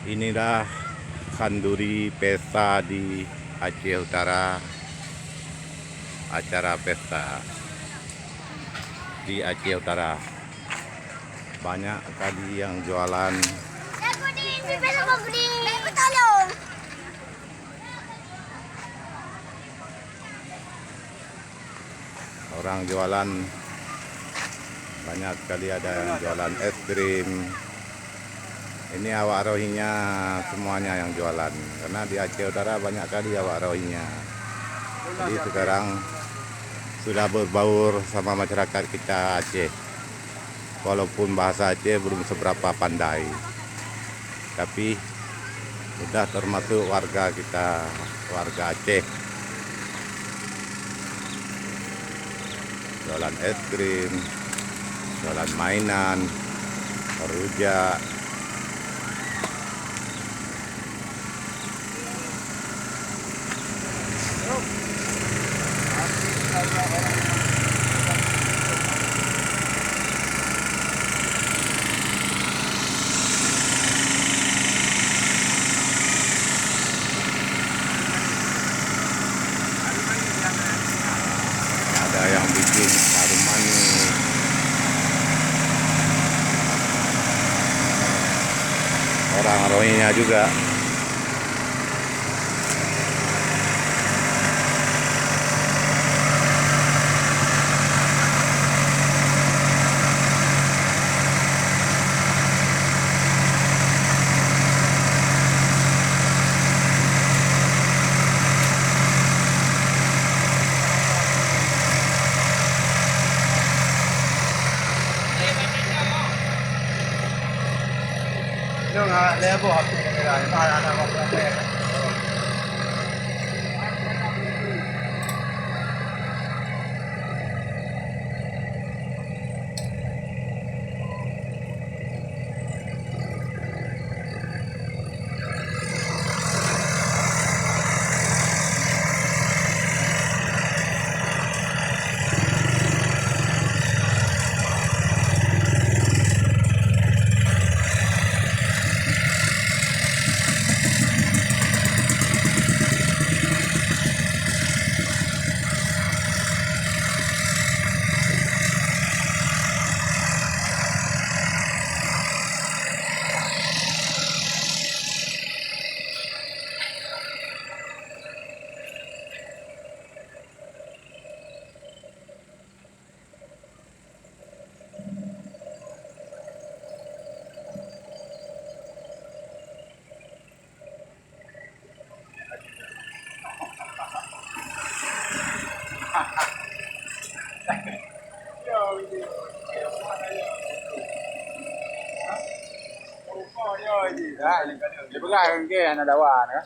Inilah Kanduri Pesta di Aceh Utara. Acara pesta di Aceh Utara. Banyak kali yang jualan. Orang jualan banyak sekali, ada yang jualan es krim. Ini awak Rohingya semuanya yang jualan, karena di Aceh Utara banyak kali awak Rohingya. Jadi sekarang sudah berbaur sama masyarakat kita Aceh. Walaupun bahasa Aceh belum seberapa pandai, tapi sudah termasuk warga kita, warga Aceh. Jualan es krim, jualan mainan, rujak. Ada yang bikin harum manis. Orang Rohingya juga. Level học sinh này là ba là học sinh. Di pegang ke anak dawan kan?